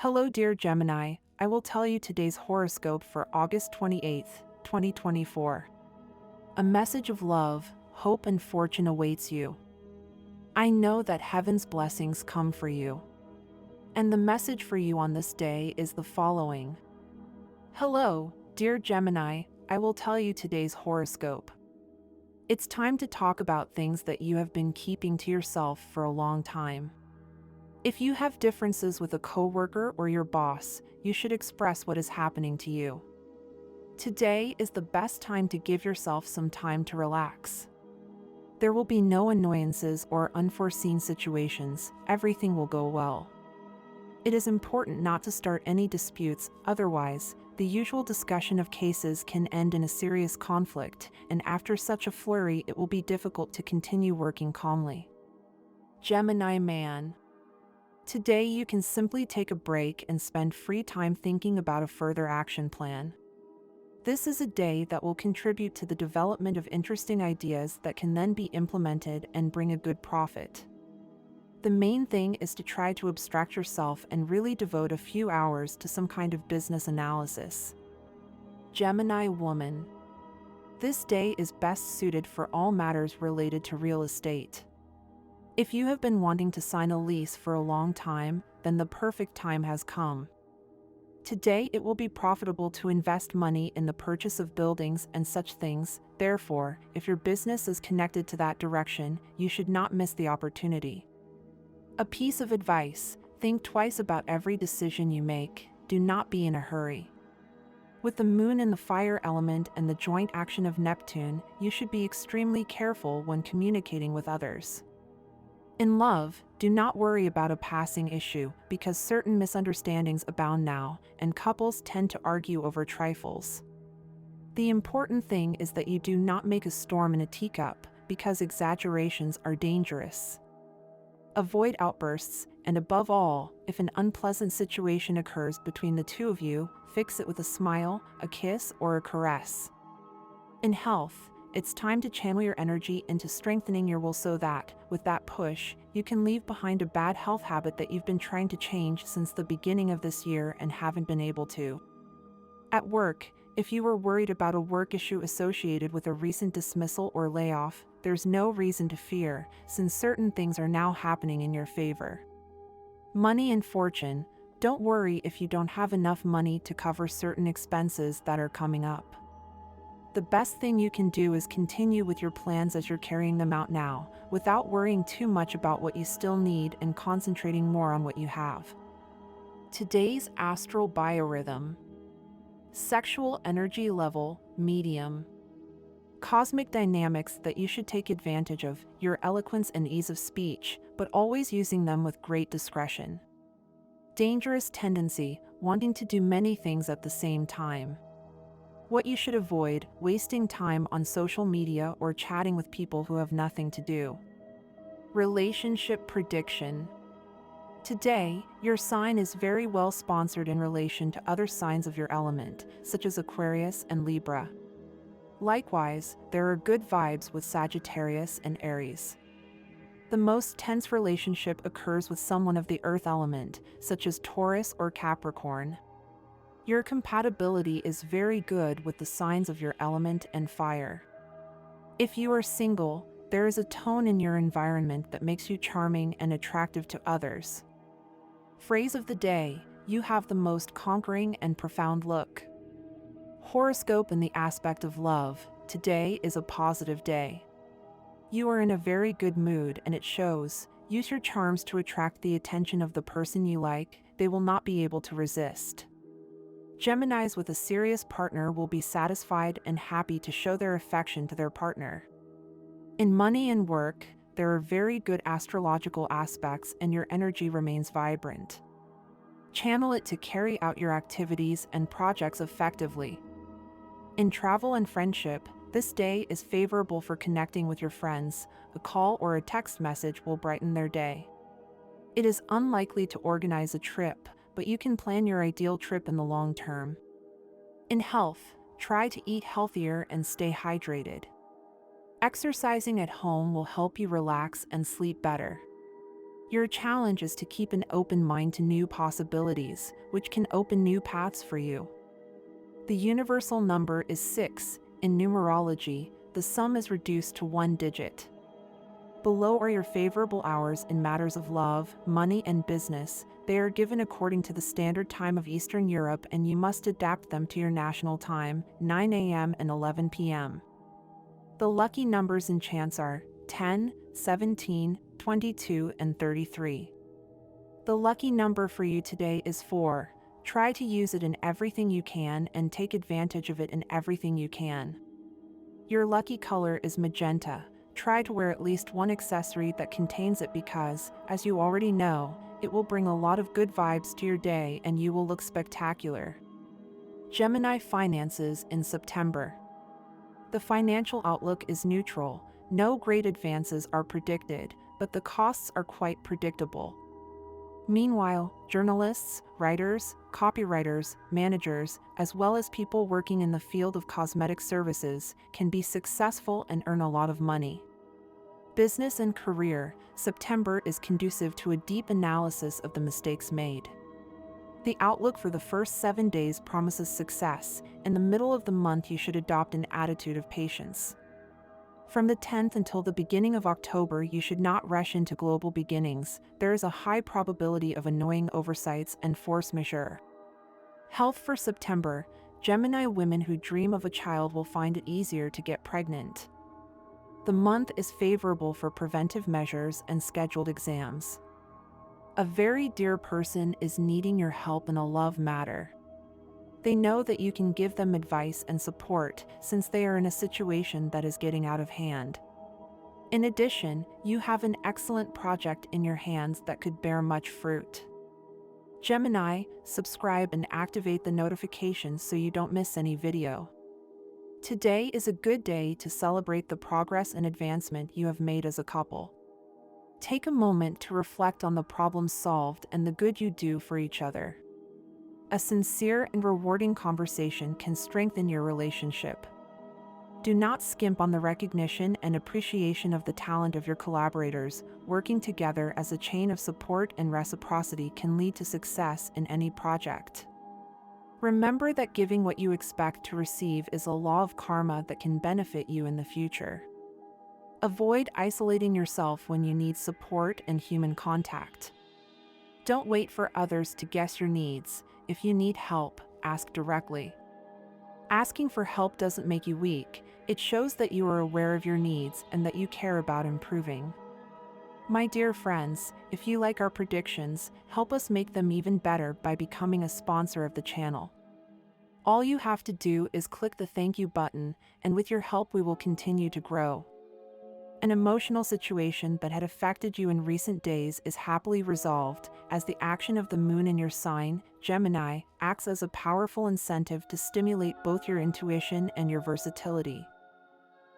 Hello, dear Gemini. I will tell you today's horoscope for August 28th, 2024. A message of love, hope, and fortune awaits you. I know that heaven's blessings come for you. And the message for you on this day is the following. Hello, dear Gemini. I will tell you today's horoscope. It's time to talk about things that you have been keeping to yourself for a long time. If you have differences with a coworker or your boss, you should express what is happening to you. Today is the best time to give yourself some time to relax. There will be no annoyances or unforeseen situations. Everything will go well. It is important not to start any disputes, otherwise, the usual discussion of cases can end in a serious conflict, and after such a flurry, it will be difficult to continue working calmly. Gemini man. Today you can simply take a break and spend free time thinking about a further action plan. This is a day that will contribute to the development of interesting ideas that can then be implemented and bring a good profit. The main thing is to try to abstract yourself and really devote a few hours to some kind of business analysis. Gemini woman. This day is best suited for all matters related to real estate. If you have been wanting to sign a lease for a long time, then the perfect time has come. Today it will be profitable to invest money in the purchase of buildings and such things. Therefore, if your business is connected to that direction, you should not miss the opportunity. A piece of advice: think twice about every decision you make. Do not be in a hurry. With the moon in the fire element and the joint action of Neptune, you should be extremely careful when communicating with others. In love, do not worry about a passing issue, because certain misunderstandings abound now, and couples tend to argue over trifles. The important thing is that you do not make a storm in a teacup, because exaggerations are dangerous. Avoid outbursts, and above all, if an unpleasant situation occurs between the two of you, fix it with a smile, a kiss, or a caress. In health, it's time to channel your energy into strengthening your will so that, with that push, you can leave behind a bad health habit that you've been trying to change since the beginning of this year and haven't been able to. At work, if you were worried about a work issue associated with a recent dismissal or layoff, there's no reason to fear, since certain things are now happening in your favor. Money and fortune. Don't worry if you don't have enough money to cover certain expenses that are coming up. The best thing you can do is continue with your plans as you're carrying them out now, without worrying too much about what you still need and concentrating more on what you have. Today's astral biorhythm. Sexual energy level, medium. Cosmic dynamics that you should take advantage of, your eloquence and ease of speech, but always using them with great discretion. Dangerous tendency, wanting to do many things at the same time. What you should avoid: wasting time on social media or chatting with people who have nothing to do. Relationship prediction. Today, your sign is very well sponsored in relation to other signs of your element, such as Aquarius and Libra. Likewise, there are good vibes with Sagittarius and Aries. The most tense relationship occurs with someone of the earth element, such as Taurus or Capricorn. Your compatibility is very good with the signs of your element and fire. If you are single, there is a tone in your environment that makes you charming and attractive to others. Phrase of the day: you have the most conquering and profound look. Horoscope in the aspect of love. Today is a positive day. You are in a very good mood and it shows. Use your charms to attract the attention of the person you like. They will not be able to resist. Geminis with a serious partner will be satisfied and happy to show their affection to their partner. In money and work, there are very good astrological aspects and your energy remains vibrant. Channel it to carry out your activities and projects effectively. In travel and friendship, this day is favorable for connecting with your friends. A call or a text message will brighten their day. It is unlikely to organize a trip, but you can plan your ideal trip in the long term. In health, try to eat healthier and stay hydrated. Exercising at home will help you relax and sleep better. Your challenge is to keep an open mind to new possibilities, which can open new paths for you. The universal number is 6. In numerology, the sum is reduced to one digit. Below are your favorable hours in matters of love, money, and business. They are given according to the standard time of Eastern Europe, and you must adapt them to your national time, 9 a.m. and 11 p.m. The lucky numbers and chance are 10, 17, 22, and 33. The lucky number for you today is 4. Try to use it in everything you can and take advantage of it in everything you can. Your lucky color is magenta. Try to wear at least one accessory that contains it because, as you already know, it will bring a lot of good vibes to your day and you will look spectacular. Gemini finances in September. The financial outlook is neutral. No great advances are predicted, but the costs are quite predictable. Meanwhile, journalists, writers, copywriters, managers, as well as people working in the field of cosmetic services, can be successful and earn a lot of money. Business and career, September is conducive to a deep analysis of the mistakes made. The outlook for the first 7 days promises success. In the middle of the month, you should adopt an attitude of patience. From the 10th until the beginning of October, you should not rush into global beginnings. There is a high probability of annoying oversights and force majeure. Health for September. Gemini women who dream of a child will find it easier to get pregnant. The month is favorable for preventive measures and scheduled exams. A very dear person is needing your help in a love matter. They know that you can give them advice and support since they are in a situation that is getting out of hand. In addition, you have an excellent project in your hands that could bear much fruit. Gemini, subscribe and activate the notifications so you don't miss any video. Today is a good day to celebrate the progress and advancement you have made as a couple. Take a moment to reflect on the problems solved and the good you do for each other. A sincere and rewarding conversation can strengthen your relationship. Do not skimp on the recognition and appreciation of the talent of your collaborators. Working together as a chain of support and reciprocity can lead to success in any project. Remember that giving what you expect to receive is a law of karma that can benefit you in the future. Avoid isolating yourself when you need support and human contact. Don't wait for others to guess your needs. If you need help, ask directly. Asking for help doesn't make you weak. It shows that you are aware of your needs and that you care about improving. My dear friends, if you like our predictions, help us make them even better by becoming a sponsor of the channel. All you have to do is click the thank you button, and with your help we will continue to grow. An emotional situation that had affected you in recent days is happily resolved, as the action of the moon in your sign, Gemini, acts as a powerful incentive to stimulate both your intuition and your versatility.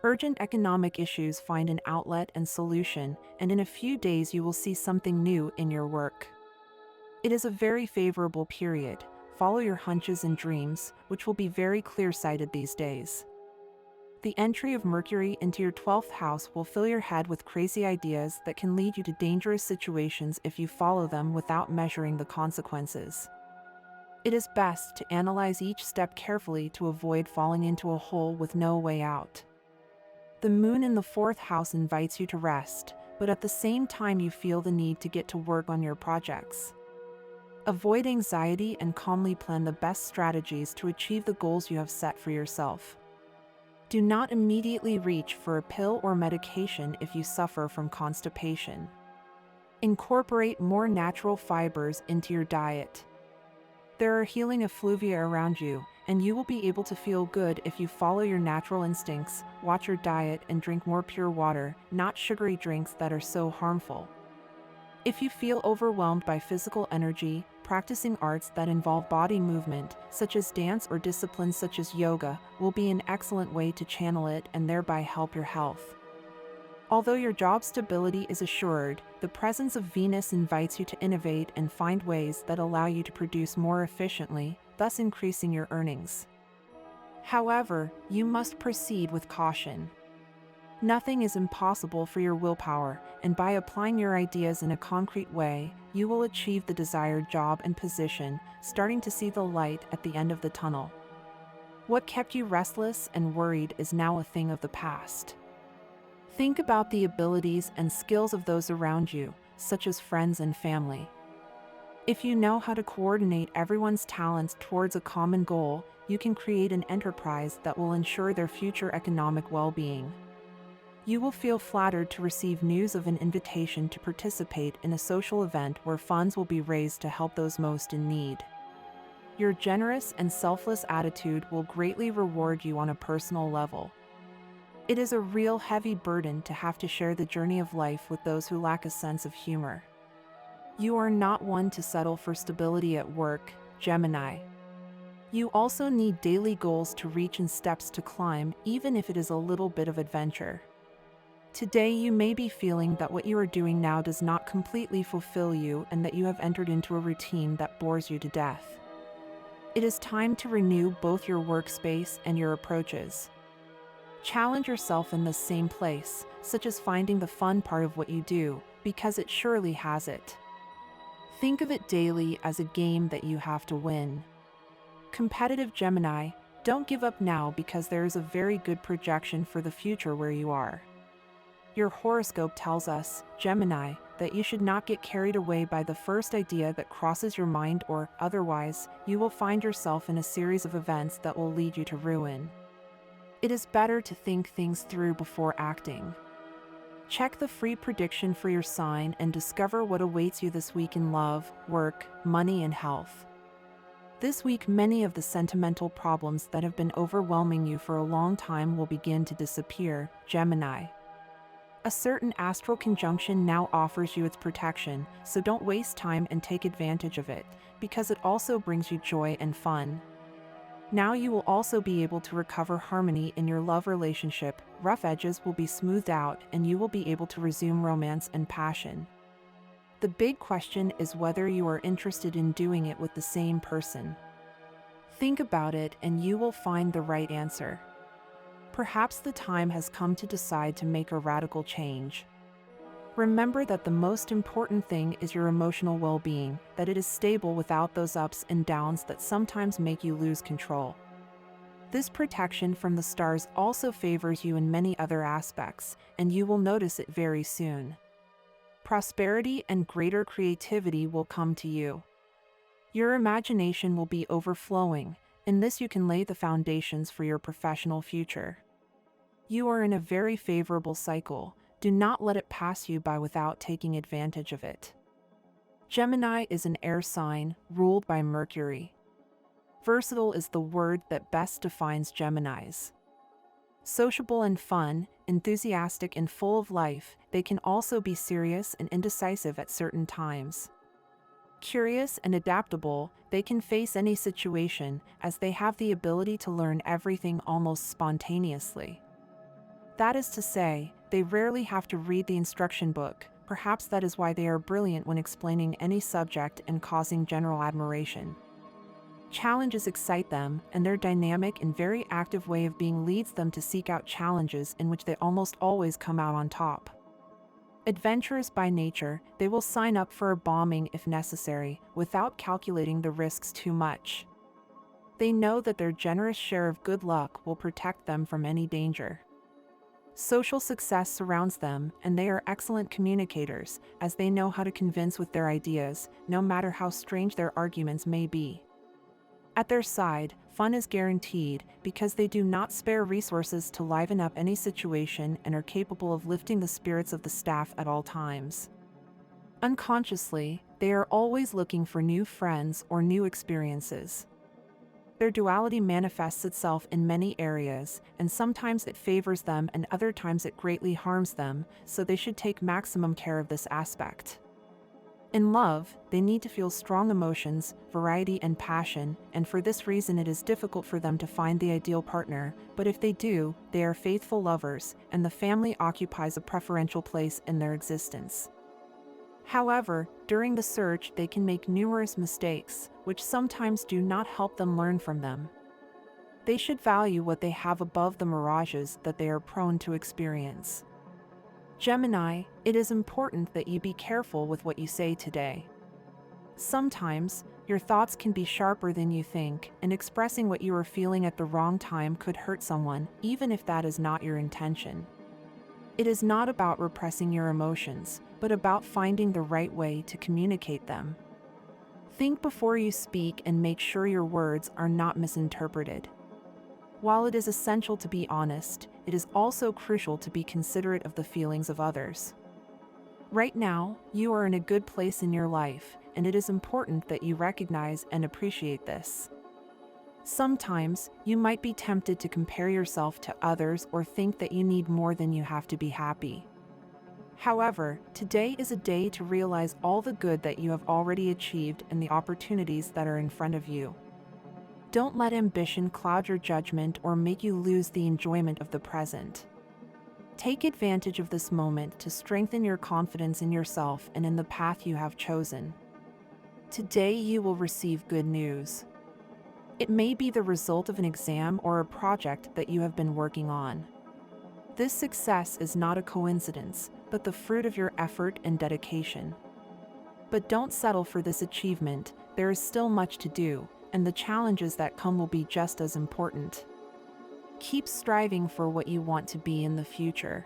Urgent economic issues find an outlet and solution, and in a few days you will see something new in your work. It is a very favorable period. Follow your hunches and dreams, which will be very clear-sighted these days. The entry of Mercury into your 12th house will fill your head with crazy ideas that can lead you to dangerous situations if you follow them without measuring the consequences. It is best to analyze each step carefully to avoid falling into a hole with no way out. The moon in the 4th house invites you to rest, but at the same time you feel the need to get to work on your projects. Avoid anxiety and calmly plan the best strategies to achieve the goals you have set for yourself. Do not immediately reach for a pill or medication if you suffer from constipation. Incorporate more natural fibers into your diet. There are healing effluvia around you, and you will be able to feel good if you follow your natural instincts, watch your diet, and drink more pure water, not sugary drinks that are so harmful. If you feel overwhelmed by physical energy, practicing arts that involve body movement, such as dance or disciplines such as yoga, will be an excellent way to channel it and thereby help your health. Although your job stability is assured, the presence of Venus invites you to innovate and find ways that allow you to produce more efficiently, thus increasing your earnings. However, you must proceed with caution. Nothing is impossible for your willpower, and by applying your ideas in a concrete way, you will achieve the desired job and position, starting to see the light at the end of the tunnel. What kept you restless and worried is now a thing of the past. Think about the abilities and skills of those around you, such as friends and family. If you know how to coordinate everyone's talents towards a common goal, you can create an enterprise that will ensure their future economic well-being. You will feel flattered to receive news of an invitation to participate in a social event where funds will be raised to help those most in need. Your generous and selfless attitude will greatly reward you on a personal level. It is a real heavy burden to have to share the journey of life with those who lack a sense of humor. You are not one to settle for stability at work, Gemini. You also need daily goals to reach and steps to climb, even if it is a little bit of adventure. Today you may be feeling that what you are doing now does not completely fulfill you and that you have entered into a routine that bores you to death. It is time to renew both your workspace and your approaches. Challenge yourself in the same place, such as finding the fun part of what you do, because it surely has it. Think of it daily as a game that you have to win. Competitive Gemini, don't give up now because there is a very good projection for the future where you are. Your horoscope tells us, Gemini, that you should not get carried away by the first idea that crosses your mind or, otherwise, you will find yourself in a series of events that will lead you to ruin. It is better to think things through before acting. Check the free prediction for your sign and discover what awaits you this week in love, work, money, and health. This week, many of the sentimental problems that have been overwhelming you for a long time will begin to disappear, Gemini. A certain astral conjunction now offers you its protection, so don't waste time and take advantage of it, because it also brings you joy and fun. Now you will also be able to recover harmony in your love relationship, rough edges will be smoothed out, and you will be able to resume romance and passion. The big question is whether you are interested in doing it with the same person. Think about it and you will find the right answer. Perhaps the time has come to decide to make a radical change. Remember that the most important thing is your emotional well-being, that it is stable without those ups and downs that sometimes make you lose control. This protection from the stars also favors you in many other aspects, and you will notice it very soon. Prosperity and greater creativity will come to you. Your imagination will be overflowing. In this you can lay the foundations for your professional future. You are in a very favorable cycle. Do not let it pass you by without taking advantage of it. Gemini is an air sign, ruled by Mercury. Versatile is the word that best defines Geminis. Sociable and fun, enthusiastic and full of life, they can also be serious and indecisive at certain times. Curious and adaptable, they can face any situation, as they have the ability to learn everything almost spontaneously. That is to say, they rarely have to read the instruction book. Perhaps that is why they are brilliant when explaining any subject and causing general admiration. Challenges excite them, and their dynamic and very active way of being leads them to seek out challenges in which they almost always come out on top. Adventurous by nature, they will sign up for a bombing if necessary, without calculating the risks too much. They know that their generous share of good luck will protect them from any danger. Social success surrounds them, and they are excellent communicators, as they know how to convince with their ideas, no matter how strange their arguments may be. At their side, fun is guaranteed, because they do not spare resources to liven up any situation and are capable of lifting the spirits of the staff at all times. Unconsciously, they are always looking for new friends or new experiences. Their duality manifests itself in many areas, and sometimes it favors them and other times it greatly harms them, so they should take maximum care of this aspect. In love, they need to feel strong emotions, variety and passion, and for this reason it is difficult for them to find the ideal partner, but if they do, they are faithful lovers, and the family occupies a preferential place in their existence. However, during the search they can make numerous mistakes, which sometimes do not help them learn from them. They should value what they have above the mirages that they are prone to experience. Gemini, it is important that you be careful with what you say today. Sometimes, your thoughts can be sharper than you think, and expressing what you are feeling at the wrong time could hurt someone, even if that is not your intention. It is not about repressing your emotions, but about finding the right way to communicate them. Think before you speak and make sure your words are not misinterpreted. While it is essential to be honest, it is also crucial to be considerate of the feelings of others. Right now, you are in a good place in your life, and it is important that you recognize and appreciate this. Sometimes, you might be tempted to compare yourself to others or think that you need more than you have to be happy. However, today is a day to realize all the good that you have already achieved and the opportunities that are in front of you. Don't let ambition cloud your judgment or make you lose the enjoyment of the present. Take advantage of this moment to strengthen your confidence in yourself and in the path you have chosen. Today you will receive good news. It may be the result of an exam or a project that you have been working on. This success is not a coincidence, but the fruit of your effort and dedication. But don't settle for this achievement, there is still much to do, and the challenges that come will be just as important. Keep striving for what you want to be in the future.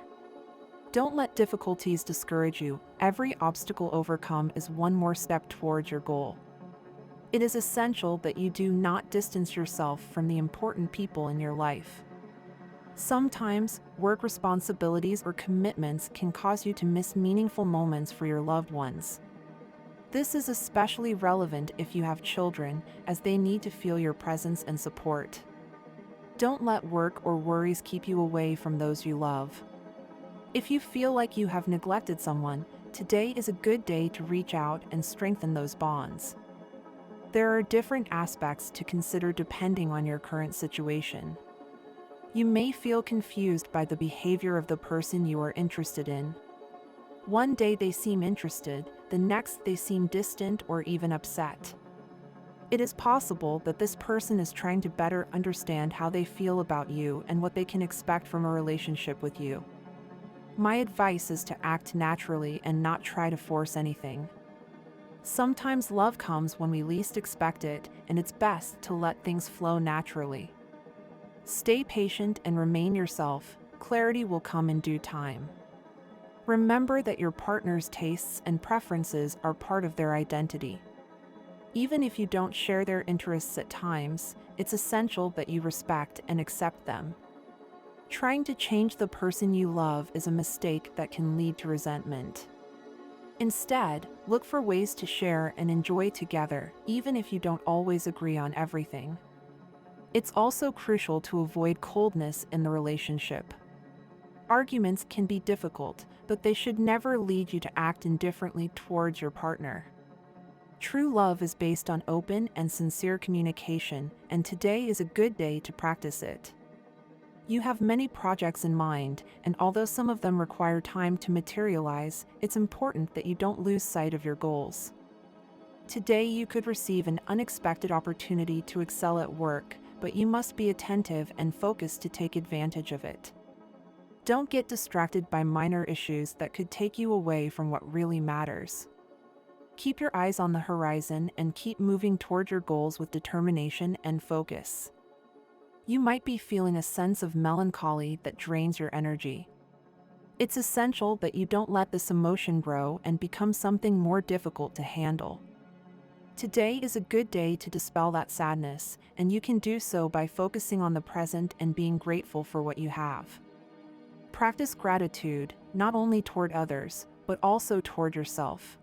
Don't let difficulties discourage you. Every obstacle overcome is one more step towards your goal. It is essential that you do not distance yourself from the important people in your life. Sometimes, work responsibilities or commitments can cause you to miss meaningful moments for your loved ones. This is especially relevant if you have children, as they need to feel your presence and support. Don't let work or worries keep you away from those you love. If you feel like you have neglected someone, today is a good day to reach out and strengthen those bonds. There are different aspects to consider depending on your current situation. You may feel confused by the behavior of the person you are interested in. One day they seem interested, the next they seem distant or even upset. It is possible that this person is trying to better understand how they feel about you and what they can expect from a relationship with you. My advice is to act naturally and not try to force anything. Sometimes love comes when we least expect it, and it's best to let things flow naturally. Stay patient and remain yourself. Clarity will come in due time. Remember that your partner's tastes and preferences are part of their identity. Even if you don't share their interests at times, it's essential that you respect and accept them. Trying to change the person you love is a mistake that can lead to resentment. Instead, look for ways to share and enjoy together, even if you don't always agree on everything. It's also crucial to avoid coldness in the relationship. Arguments can be difficult, but they should never lead you to act indifferently towards your partner. True love is based on open and sincere communication, and today is a good day to practice it. You have many projects in mind, and although some of them require time to materialize, it's important that you don't lose sight of your goals. Today you could receive an unexpected opportunity to excel at work, but you must be attentive and focused to take advantage of it. Don't get distracted by minor issues that could take you away from what really matters. Keep your eyes on the horizon and keep moving toward your goals with determination and focus. You might be feeling a sense of melancholy that drains your energy. It's essential that you don't let this emotion grow and become something more difficult to handle. Today is a good day to dispel that sadness, and you can do so by focusing on the present and being grateful for what you have. Practice gratitude, not only toward others, but also toward yourself.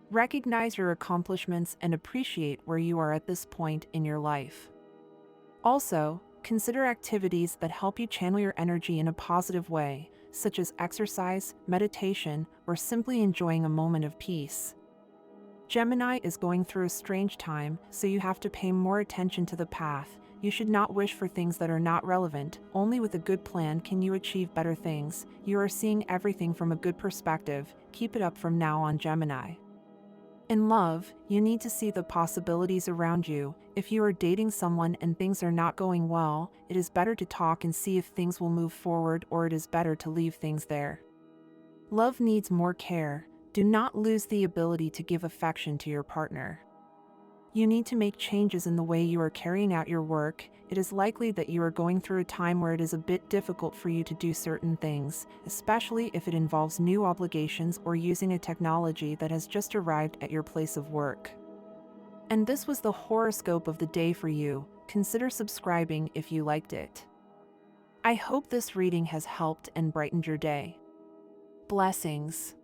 Recognize your accomplishments and appreciate where you are at this point in your life. Also, consider activities that help you channel your energy in a positive way, such as exercise, meditation, or simply enjoying a moment of peace. Gemini is going through a strange time, so you have to pay more attention to the path. You should not wish for things that are not relevant. Only with a good plan can you achieve better things. You are seeing everything from a good perspective. Keep it up from now on, Gemini. In love, you need to see the possibilities around you. If you are dating someone and things are not going well, it is better to talk and see if things will move forward, or it is better to leave things there. Love needs more care. Do not lose the ability to give affection to your partner. You need to make changes in the way you are carrying out your work. It is likely that you are going through a time where it is a bit difficult for you to do certain things, especially if it involves new obligations or using a technology that has just arrived at your place of work. And this was the horoscope of the day for you. Consider subscribing if you liked it. I hope this reading has helped and brightened your day. Blessings.